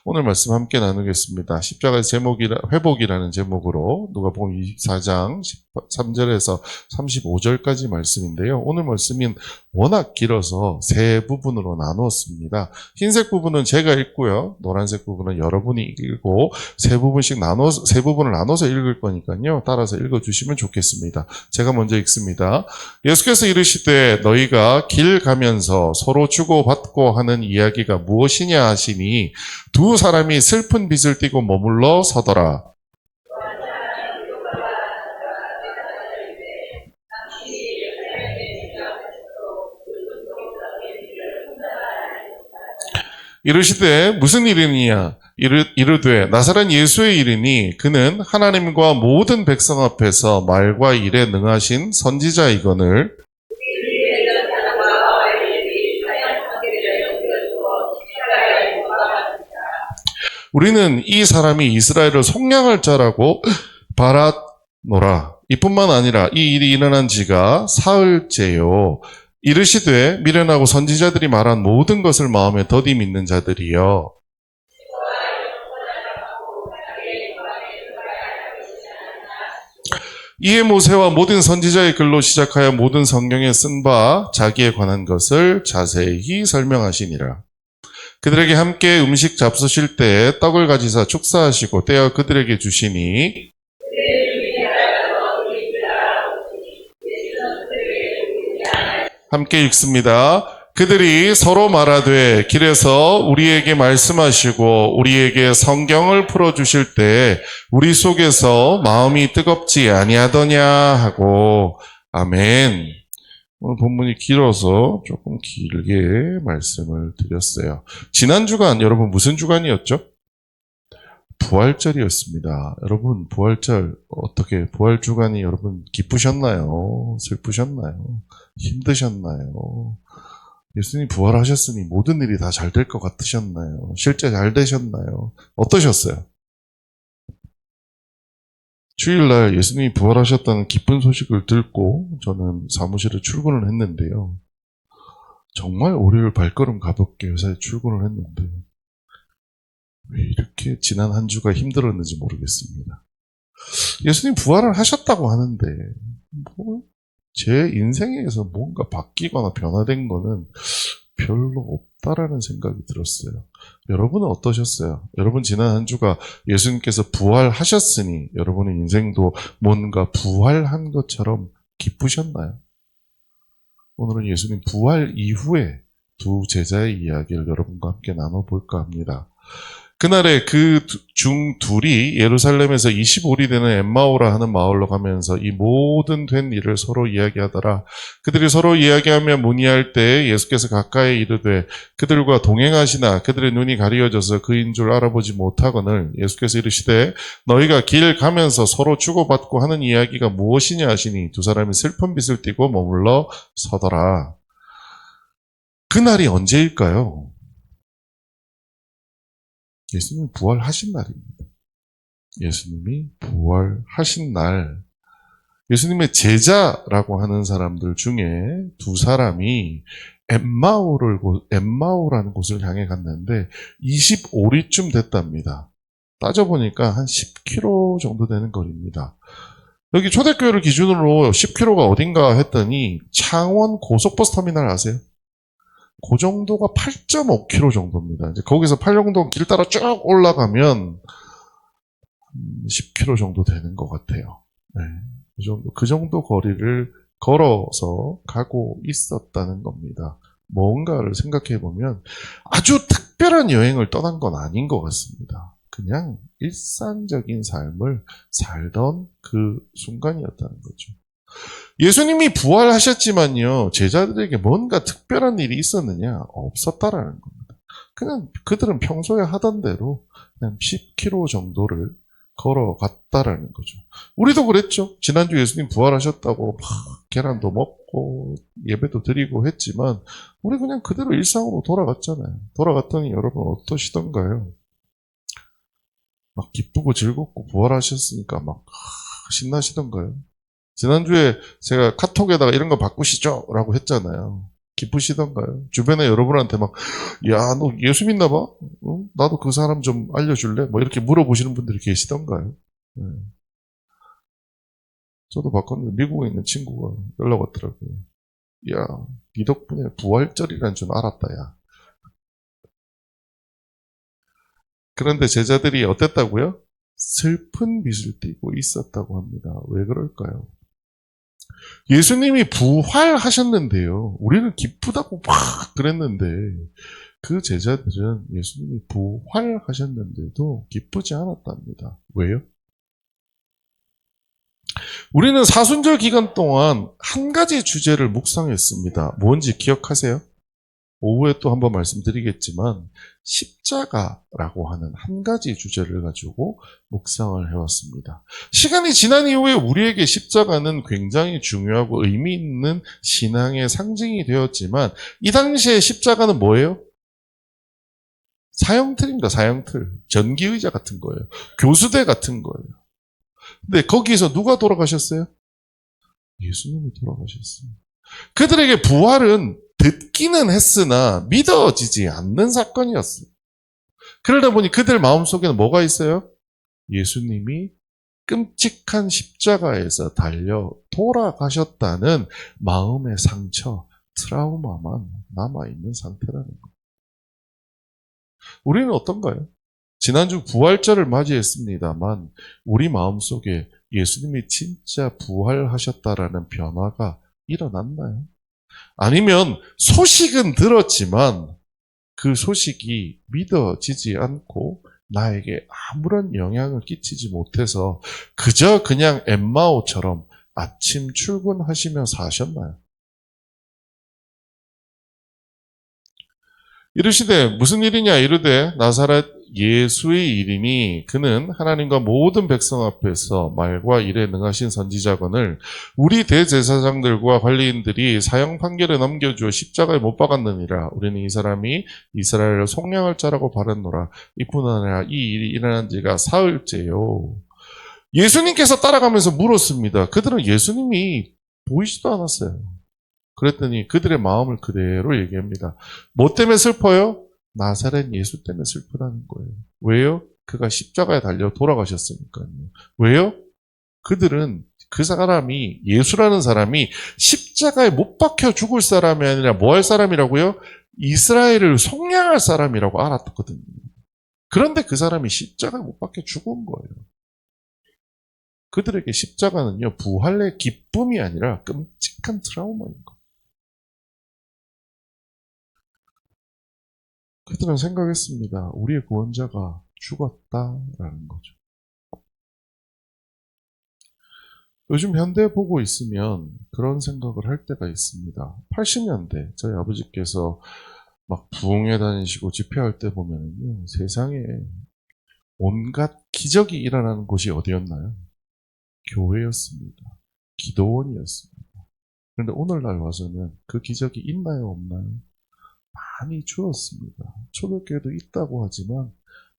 오늘 말씀 함께 나누겠습니다. 십자가의 회복이라는 제목으로 누가복음 24장 13절에서 35절까지 말씀인데요. 오늘 말씀은 워낙 길어서 세 부분으로 나누었습니다. 흰색 부분은 제가 읽고요. 노란색 부분은 여러분이 읽고 세 부분을 나눠서 읽을 거니까요. 따라서 읽어주시면 좋겠습니다. 제가 먼저 읽습니다. 예수께서 이르시되 너희가 길 가면서 서로 주고받고 하는 이야기가 무엇이냐 하시니 두 사람이 슬픈 빛을 띠고 머물러 서더라. 이르시되 무슨 일이냐 이르되 나사렛 예수의 일이니 그는 하나님과 모든 백성 앞에서 말과 일에 능하신 선지자이거늘 우리는 이 사람이 이스라엘을 속량할 자라고 바라노라. 이뿐만 아니라 이 일이 일어난 지가 사흘째요. 이르시되 미련하고 선지자들이 말한 모든 것을 마음에 더디 믿는 자들이여. 이에 모세와 모든 선지자의 글로 시작하여 모든 성경에 쓴 바 자기에 관한 것을 자세히 설명하시니라. 그들에게 함께 음식 잡수실 때 떡을 가지사 축사하시고 떼어 그들에게 주시니 함께 읽습니다. 그들이 서로 말하되 길에서 우리에게 말씀하시고 우리에게 성경을 풀어주실 때 우리 속에서 마음이 뜨겁지 아니하더냐 하고 아멘. 오늘 본문이 길어서 조금 길게 말씀을 드렸어요. 지난 주간 여러분 무슨 주간이었죠? 부활절이었습니다. 여러분 부활절 어떻게 부활 주간이 여러분 기쁘셨나요? 슬프셨나요? 힘드셨나요? 예수님 부활하셨으니 모든 일이 다 잘 될 것 같으셨나요? 실제 잘 되셨나요? 어떠셨어요? 주일날 예수님이 부활하셨다는 기쁜 소식을 듣고 저는 사무실에 출근을 했는데요. 정말 월요일 발걸음 가볍게 회사에 출근을 했는데 왜 이렇게 지난 한 주가 힘들었는지 모르겠습니다. 예수님 부활을 하셨다고 하는데 제 인생에서 뭔가 바뀌거나 변화된 거는 별로 없다라는 생각이 들었어요. 여러분은 어떠셨어요? 여러분 지난 한 주가 예수님께서 부활하셨으니 여러분의 인생도 뭔가 부활한 것처럼 기쁘셨나요? 오늘은 예수님 부활 이후에 두 제자의 이야기를 여러분과 함께 나눠볼까 합니다. 그날에 그 중 둘이 예루살렘에서 25리 되는 엠마오라 하는 마을로 가면서 이 모든 된 일을 서로 이야기하더라. 그들이 서로 이야기하며 문의할 때 예수께서 가까이 이르되 그들과 동행하시나 그들의 눈이 가리어져서 그인 줄 알아보지 못하거늘 예수께서 이르시되 너희가 길 가면서 서로 주고받고 하는 이야기가 무엇이냐 하시니 두 사람이 슬픈 빛을 띠고 머물러 서더라. 그날이 언제일까요? 예수님이 부활하신 날입니다. 예수님이 부활하신 날, 예수님의 제자라고 하는 사람들 중에 두 사람이 엠마오라는 곳을 향해 갔는데 25리쯤 됐답니다. 따져보니까 한 10km 정도 되는 거리입니다. 여기 초대교회를 기준으로 10km가 어딘가 했더니 창원 고속버스 터미널 아세요? 그 정도가 8.5km 정도입니다. 이제 거기서 팔령동 길 따라 쭉 올라가면 10km 정도 되는 것 같아요. 네, 그 정도 거리를 걸어서 가고 있었다는 겁니다. 뭔가를 생각해 보면 아주 특별한 여행을 떠난 건 아닌 것 같습니다. 그냥 일상적인 삶을 살던 그 순간이었다는 거죠. 예수님이 부활하셨지만요, 제자들에게 뭔가 특별한 일이 있었느냐? 없었다라는 겁니다. 그냥 그들은 평소에 하던 대로 그냥 10km 정도를 걸어갔다라는 거죠. 우리도 그랬죠. 지난주 예수님 부활하셨다고 막 계란도 먹고 예배도 드리고 했지만 우리 그냥 그대로 일상으로 돌아갔잖아요. 돌아갔더니 여러분 어떠시던가요? 막 기쁘고 즐겁고 부활하셨으니까 막 신나시던가요? 지난주에 제가 카톡에다가 이런 거 바꾸시죠? 라고 했잖아요. 기쁘시던가요? 주변에 여러분한테 막, 야, 너 예수 믿나 봐? 나도 그 사람 좀 알려줄래? 뭐 이렇게 물어보시는 분들이 계시던가요? 네. 저도 바꿨는데 미국에 있는 친구가 연락 왔더라고요. 야, 네 덕분에 부활절이란 줄 알았다, 야. 그런데 제자들이 어땠다고요? 슬픈 빛을 띠고 있었다고 합니다. 왜 그럴까요? 예수님이 부활하셨는데요. 우리는 기쁘다고 막 그랬는데 그 제자들은 예수님이 부활하셨는데도 기쁘지 않았답니다. 왜요? 우리는 사순절 기간 동안 한 가지 주제를 묵상했습니다. 뭔지 기억하세요? 오후에 또 한번 말씀드리겠지만 십자가라고 하는 한 가지 주제를 가지고 묵상을 해왔습니다. 시간이 지난 이후에 우리에게 십자가는 굉장히 중요하고 의미 있는 신앙의 상징이 되었지만 이 당시에 십자가는 뭐예요? 사형틀입니다. 사형틀. 전기의자 같은 거예요. 교수대 같은 거예요. 근데 거기서 누가 돌아가셨어요? 예수님이 돌아가셨어요. 그들에게 부활은 듣기는 했으나 믿어지지 않는 사건이었어요. 그러다 보니 그들 마음속에는 뭐가 있어요? 예수님이 끔찍한 십자가에서 달려 돌아가셨다는 마음의 상처, 트라우마만 남아있는 상태라는 거예요. 우리는 어떤가요? 지난주 부활절을 맞이했습니다만 우리 마음속에 예수님이 진짜 부활하셨다라는 변화가 일어났나요? 아니면 소식은 들었지만 그 소식이 믿어지지 않고 나에게 아무런 영향을 끼치지 못해서 그저 그냥 엠마오처럼 아침 출근하시며 사셨나요? 이르시되 무슨 일이냐 이르되 나사렛 예수의 일이니 그는 하나님과 모든 백성 앞에서 말과 일에 능하신 선지자건을 우리 대제사장들과 관리인들이 사형 판결에 넘겨주어 십자가에 못 박았느니라. 우리는 이 사람이 이스라엘을 속량할 자라고 바랐노라. 이뿐 아니라 이 일이 일어난 지가 사흘째요. 예수님께서 따라가면서 물었습니다. 그들은 예수님이 보이지도 않았어요. 그랬더니 그들의 마음을 그대로 얘기합니다. 뭐 때문에 슬퍼요? 나사렛 예수 때문에 슬프다는 거예요. 왜요? 그가 십자가에 달려 돌아가셨으니까요. 왜요? 그들은 그 사람이, 예수라는 사람이 십자가에 못 박혀 죽을 사람이 아니라 뭐 할 사람이라고요? 이스라엘을 속량할 사람이라고 알았거든요. 그런데 그 사람이 십자가에 못 박혀 죽은 거예요. 그들에게 십자가는요, 부활의 기쁨이 아니라 끔찍한 트라우마인 거예요. 그들은 생각했습니다. 우리의 구원자가 죽었다라는 거죠. 요즘 현대 보고 있으면 그런 생각을 할 때가 있습니다. 80년대 저희 아버지께서 막 부흥회 다니시고 집회할 때 보면은요, 세상에 온갖 기적이 일어나는 곳이 어디였나요? 교회였습니다. 기도원이었습니다. 그런데 오늘날 와서는 그 기적이 있나요, 없나요? 많이 줄었습니다. 초대교회도 있다고 하지만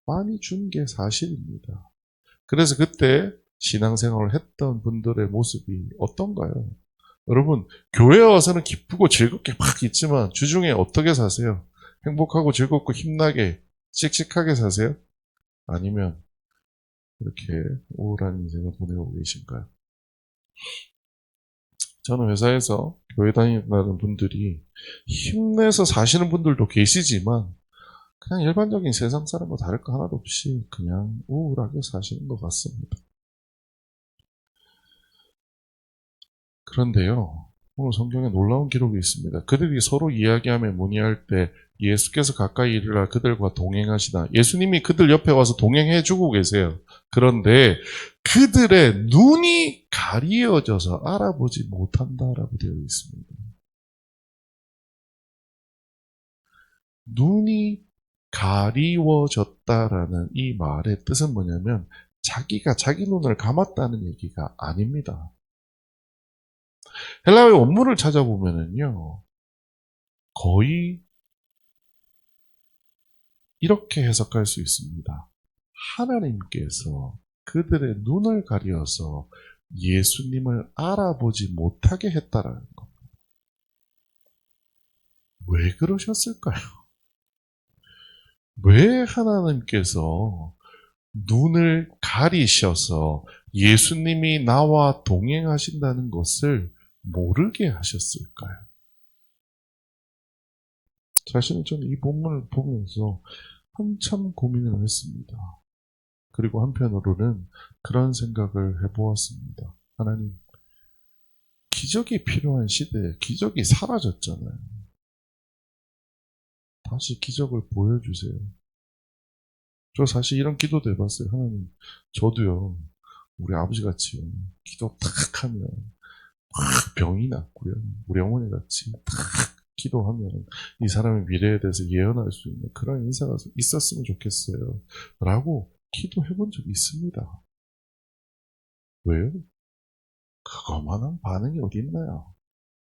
많이 준 게 사실입니다. 그래서 그때 신앙생활을 했던 분들의 모습이 어떤가요? 여러분, 교회 와서는 기쁘고 즐겁게 막 있지만 주중에 어떻게 사세요? 행복하고 즐겁고 힘나게 씩씩하게 사세요? 아니면 이렇게 우울한 인생을 보내고 계신가요? 저는 회사에서 교회 다니는 분들이 힘내서 사시는 분들도 계시지만 그냥 일반적인 세상 사람과 다를 거 하나도 없이 그냥 우울하게 사시는 것 같습니다. 그런데요, 오늘 성경에 놀라운 기록이 있습니다. 그들이 서로 이야기하며 문의할 때 예수께서 가까이 이르러 그들과 동행하시다. 예수님이 그들 옆에 와서 동행해주고 계세요. 그런데 그들의 눈이 가리어져서 알아보지 못한다라고 되어 있습니다. 눈이 가리워졌다라는 이 말의 뜻은 뭐냐면 자기가 자기 눈을 감았다는 얘기가 아닙니다. 헬라어의 원문을 찾아보면은요, 거의 이렇게 해석할 수 있습니다. 하나님께서 그들의 눈을 가려서 예수님을 알아보지 못하게 했다라는 겁니다. 왜 그러셨을까요? 왜 하나님께서 눈을 가리셔서 예수님이 나와 동행하신다는 것을 모르게 하셨을까요? 사실은 저는 이 본문을 보면서 한참 고민을 했습니다. 그리고 한편으로는 그런 생각을 해보았습니다. 하나님, 기적이 필요한 시대에 기적이 사라졌잖아요. 다시 기적을 보여주세요. 저 사실 이런 기도도 해봤어요. 하나님, 저도요, 우리 아버지 같이요, 기도 탁 하면 확 병이 낫고요. 우리 어머니 같이 탁 기도하면 이 사람의 미래에 대해서 예언할 수 있는 그런 인사가 있었으면 좋겠어요. 라고 기도해본 적이 있습니다. 왜요? 그거만한 반응이 어디 있나요?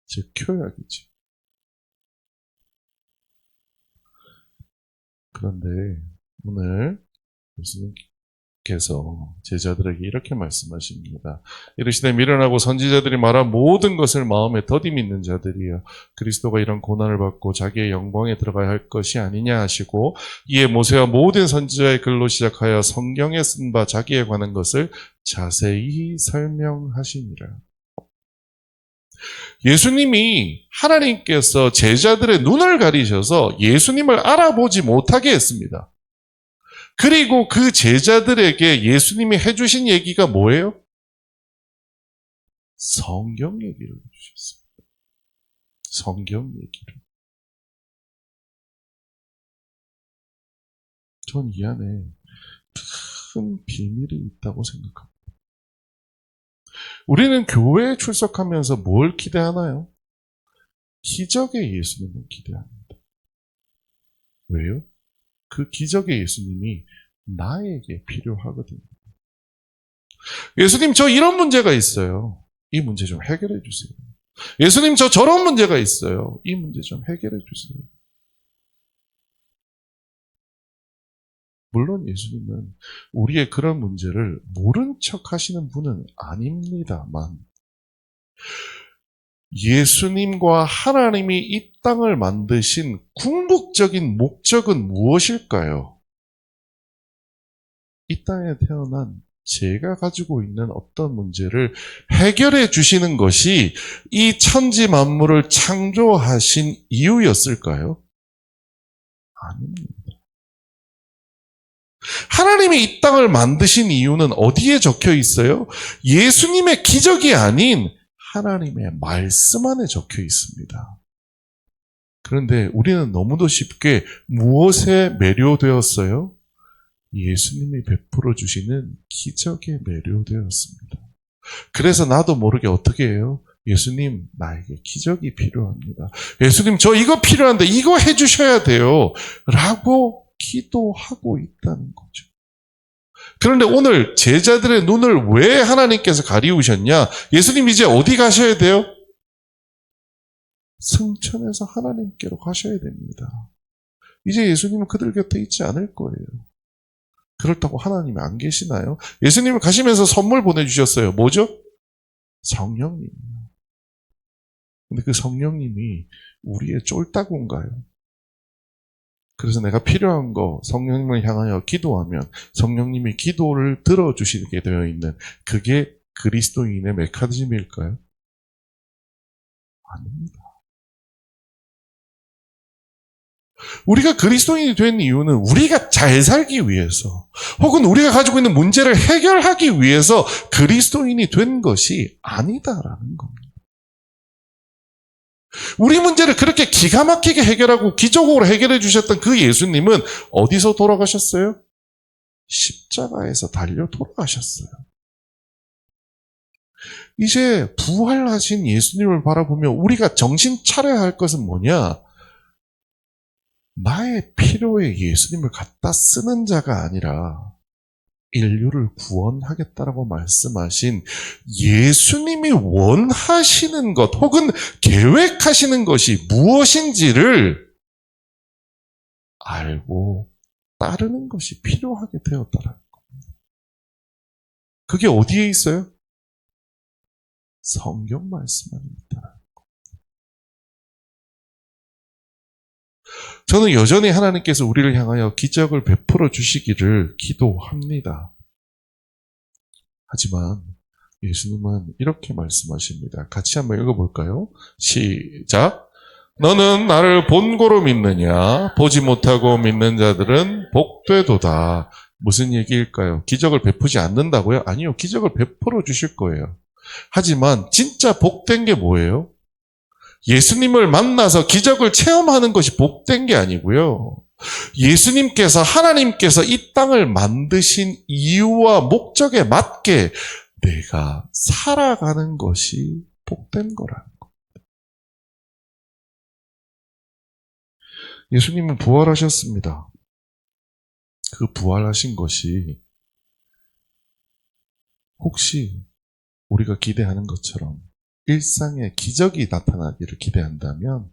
즉, 교약이지. 그런데 오늘 예수님께서 제자들에게 이렇게 말씀하십니다. 이르시되 미련하고 선지자들이 말한 모든 것을 마음에 더디 믿는 자들이여 그리스도가 이런 고난을 받고 자기의 영광에 들어가야 할 것이 아니냐 하시고 이에 모세와 모든 선지자의 글로 시작하여 성경에 쓴 바 자기에 관한 것을 자세히 설명하시니라. 예수님이 하나님께서 제자들의 눈을 가리셔서 예수님을 알아보지 못하게 했습니다. 그리고 그 제자들에게 예수님이 해주신 얘기가 뭐예요? 성경 얘기를 해주셨습니다. 성경 얘기를. 전 이 안에 큰 비밀이 있다고 생각합니다. 우리는 교회에 출석하면서 뭘 기대하나요? 기적의 예수님을 기대합니다. 왜요? 그 기적의 예수님이 나에게 필요하거든요. 예수님, 저 이런 문제가 있어요. 이 문제 좀 해결해 주세요. 예수님, 저 저런 문제가 있어요. 이 문제 좀 해결해 주세요. 물론 예수님은 우리의 그런 문제를 모른 척 하시는 분은 아닙니다만 예수님과 하나님이 이 땅을 만드신 궁극적인 목적은 무엇일까요? 이 땅에 태어난 제가 가지고 있는 어떤 문제를 해결해 주시는 것이 이 천지 만물을 창조하신 이유였을까요? 아닙니다. 하나님이 이 땅을 만드신 이유는 어디에 적혀 있어요? 예수님의 기적이 아닌 하나님의 말씀 안에 적혀 있습니다. 그런데 우리는 너무도 쉽게 무엇에 매료되었어요? 예수님이 베풀어 주시는 기적에 매료되었습니다. 그래서 나도 모르게 어떻게 해요? 예수님, 나에게 기적이 필요합니다. 예수님, 저 이거 필요한데 이거 해주셔야 돼요. 라고 기도하고 있다는 거죠. 그런데 오늘 제자들의 눈을 왜 하나님께서 가리우셨냐? 예수님 이제 어디 가셔야 돼요? 승천해서 하나님께로 가셔야 됩니다. 이제 예수님은 그들 곁에 있지 않을 거예요. 그렇다고 하나님이 안 계시나요? 예수님은 가시면서 선물 보내주셨어요. 뭐죠? 성령님. 근데 그 성령님이 우리의 쫄따구인가요? 그래서 내가 필요한 거 성령님을 향하여 기도하면 성령님이 기도를 들어주시게 되어 있는 그게 그리스도인의 메커니즘일까요? 아닙니다. 우리가 그리스도인이 된 이유는 우리가 잘 살기 위해서 혹은 우리가 가지고 있는 문제를 해결하기 위해서 그리스도인이 된 것이 아니다라는 겁니다. 우리 문제를 그렇게 기가 막히게 해결하고 기적으로 해결해 주셨던 그 예수님은 어디서 돌아가셨어요? 십자가에서 달려 돌아가셨어요. 이제 부활하신 예수님을 바라보며 우리가 정신 차려야 할 것은 뭐냐? 나의 필요에 예수님을 갖다 쓰는 자가 아니라 인류를 구원하겠다라고 말씀하신 예수님이 원하시는 것 혹은 계획하시는 것이 무엇인지를 알고 따르는 것이 필요하게 되었다라는 겁니다. 그게 어디에 있어요? 성경 말씀 안에 있다라는 겁니다. 저는 여전히 하나님께서 우리를 향하여 기적을 베풀어 주시기를 기도합니다. 하지만 예수님은 이렇게 말씀하십니다. 같이 한번 읽어볼까요? 시작. 너는 나를 본고로 믿느냐? 보지 못하고 믿는 자들은 복되도다. 무슨 얘기일까요? 기적을 베푸지 않는다고요? 아니요. 기적을 베풀어 주실 거예요. 하지만 진짜 복된 게 뭐예요? 예수님을 만나서 기적을 체험하는 것이 복된 게 아니고요. 예수님께서, 하나님께서 이 땅을 만드신 이유와 목적에 맞게 내가 살아가는 것이 복된 거라는 거. 예수님은 부활하셨습니다. 그 부활하신 것이 혹시 우리가 기대하는 것처럼 일상에 기적이 나타나기를 기대한다면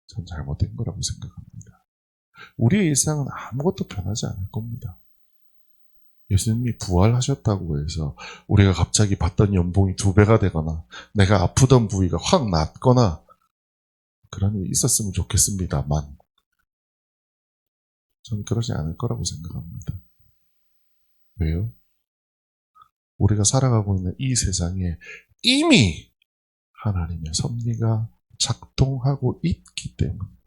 전 잘못된 거라고 생각합니다. 우리의 일상은 아무것도 변하지 않을 겁니다. 예수님이 부활하셨다고 해서 우리가 갑자기 받던 연봉이 2배가 되거나 내가 아프던 부위가 확 낫거나 그런 일이 있었으면 좋겠습니다만 저는 그러지 않을 거라고 생각합니다. 왜요? 우리가 살아가고 있는 이 세상에 이미 하나님의 섭리가 작동하고 있기 때문입니다.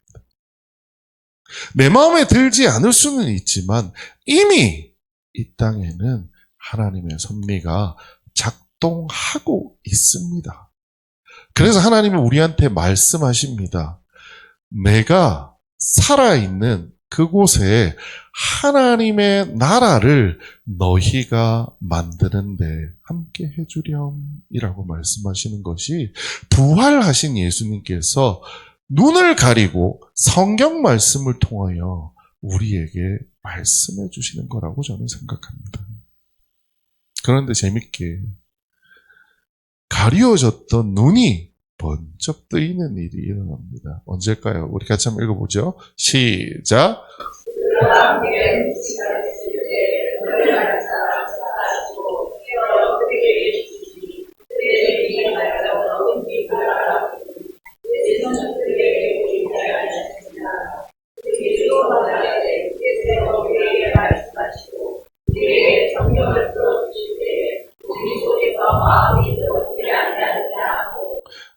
내 마음에 들지 않을 수는 있지만 이미 이 땅에는 하나님의 섭리가 작동하고 있습니다. 그래서 하나님은 우리한테 말씀하십니다. 내가 살아있는 그곳에 하나님의 나라를 너희가 만드는데 함께 해주렴이라고 말씀하시는 것이 부활하신 예수님께서 눈을 가리고 성경 말씀을 통하여 우리에게 말씀해 주시는 거라고 저는 생각합니다. 그런데 재밌게 가리워졌던 눈이 번쩍 뜨이는 일이 일어납니다. 언제일까요? 우리 같이 한번 읽어보죠. 시작.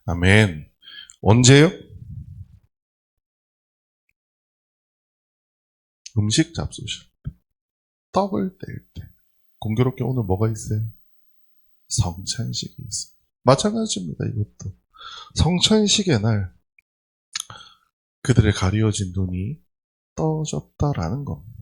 아멘. 언제요? 음식 잡수실 때, 떡을 뗄 때. 공교롭게 오늘 뭐가 있어요? 성찬식이 있어요. 마찬가지입니다. 이것도. 성찬식의 날 그들의 가리워진 눈이 떠졌다라는 겁니다.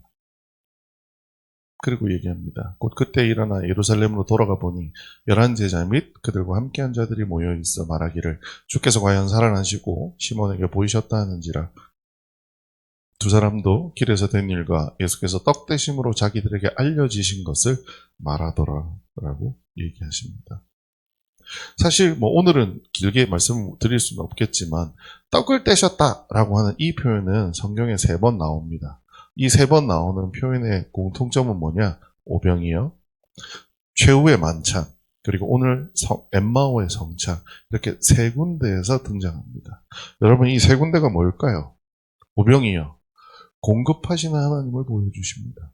그리고 얘기합니다. 곧 그때 일어나 예루살렘으로 돌아가 보니 11제자 및 그들과 함께한 자들이 모여 있어 말하기를 주께서 과연 살아나시고 시몬에게 보이셨다 하는지라. 두 사람도 길에서 된 일과 예수께서 떡 대심으로 자기들에게 알려지신 것을 말하더라라고 얘기하십니다. 사실 오늘은 길게 말씀을 드릴 수는 없겠지만 떡을 떼셨다라고 하는 이 표현은 성경에 3번 나옵니다. 이 3번 나오는 표현의 공통점은 뭐냐? 오병이어, 최후의 만찬, 그리고 오늘 엠마오의 성찬, 이렇게 3군데에서 등장합니다. 여러분, 이 3군데가 뭘까요? 오병이어, 공급하시는 하나님을 보여주십니다.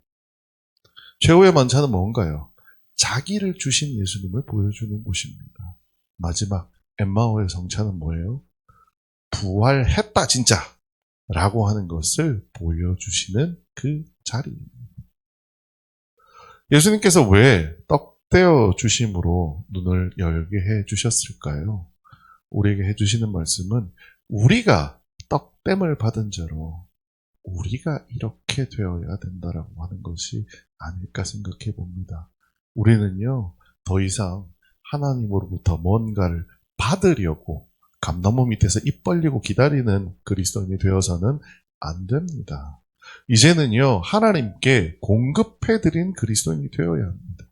최후의 만찬은 뭔가요? 자기를 주신 예수님을 보여주는 곳입니다. 마지막 엠마오의 성찬은 뭐예요? 부활했다 진짜! 라고 하는 것을 보여주시는 그 자리입니다. 예수님께서 왜 떡 떼어 주심으로 눈을 열게 해 주셨을까요? 우리에게 해주시는 말씀은 우리가 떡됨을 받은 자로 우리가 이렇게 되어야 된다라고 하는 것이 아닐까 생각해 봅니다. 우리는요, 더 이상 하나님으로부터 뭔가를 받으려고 감나무 밑에서 입 벌리고 기다리는 그리스도인이 되어서는 안 됩니다. 이제는요, 하나님께 공급해드린 그리스도인이 되어야 합니다.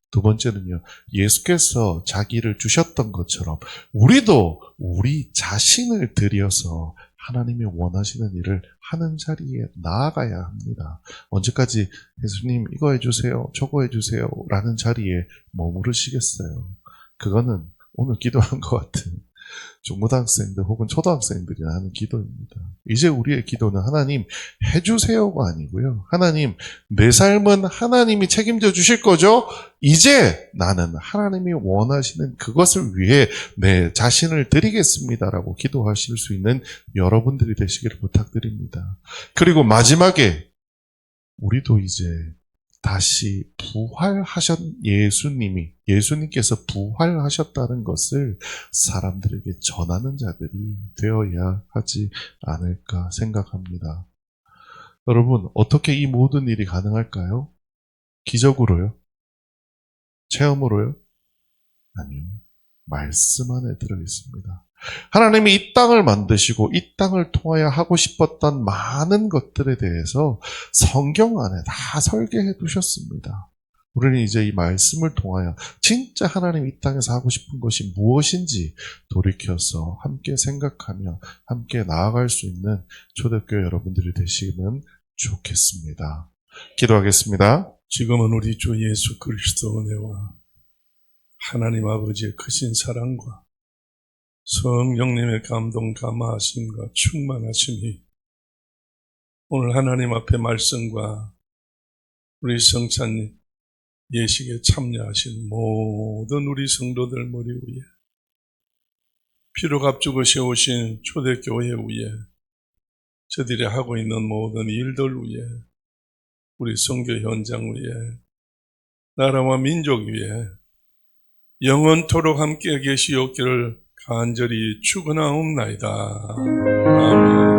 두 번째는요, 예수께서 자기를 주셨던 것처럼 우리도 우리 자신을 들여서 하나님이 원하시는 일을 하는 자리에 나아가야 합니다. 언제까지 예수님 이거 해주세요, 저거 해주세요 라는 자리에 머무르시겠어요? 그거는 오늘 기도한 것 같은 중고등학생들 혹은 초등학생들이 하는 기도입니다. 이제 우리의 기도는 하나님 해주세요가 아니고요. 하나님 내 삶은 하나님이 책임져 주실 거죠? 이제 나는 하나님이 원하시는 그것을 위해 내 자신을 드리겠습니다라고 기도하실 수 있는 여러분들이 되시기를 부탁드립니다. 그리고 마지막에 우리도 이제 다시 예수님께서 부활하셨다는 것을 사람들에게 전하는 자들이 되어야 하지 않을까 생각합니다. 여러분, 어떻게 이 모든 일이 가능할까요? 기적으로요? 체험으로요? 아니요. 말씀 안에 들어있습니다. 하나님이 이 땅을 만드시고 이 땅을 통하여 하고 싶었던 많은 것들에 대해서 성경 안에 다 설계해 두셨습니다. 우리는 이제 이 말씀을 통하여 진짜 하나님 이 땅에서 하고 싶은 것이 무엇인지 돌이켜서 함께 생각하며 함께 나아갈 수 있는 초대교회 여러분들이 되시면 좋겠습니다. 기도하겠습니다. 지금은 우리 주 예수 그리스도 은혜와 하나님 아버지의 크신 사랑과 성령님의 감동 감화하심과 충만하심이 오늘 하나님 앞에 말씀과 우리 성찬 예식에 참여하신 모든 우리 성도들 머리 위에 피로 값주고 세우신 초대교회 위에 저들이 하고 있는 모든 일들 위에 우리 선교 현장 위에 나라와 민족 위에 영원토록 함께 계시옵기를 간절히 축원하옵나이다. 아멘.